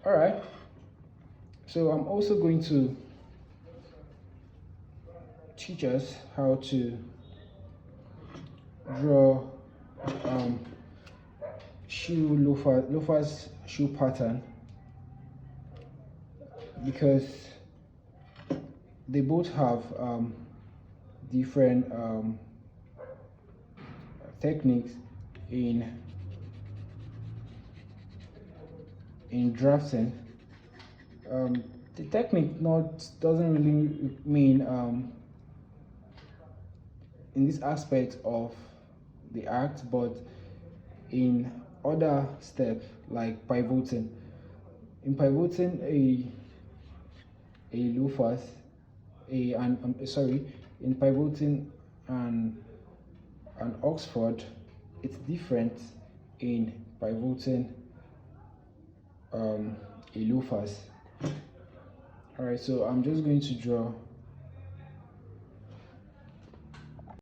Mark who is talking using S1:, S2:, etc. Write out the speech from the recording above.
S1: All right, so I'm also going to teach us how to draw um, loafers shoe pattern, because they both have different techniques in drafting. The technique not doesn't really mean in this aspect of the act, but in other steps like pivoting. In pivoting a loafers, a and sorry, in pivoting an Oxford, it's different in pivoting a loafers. All right, so I'm just going to draw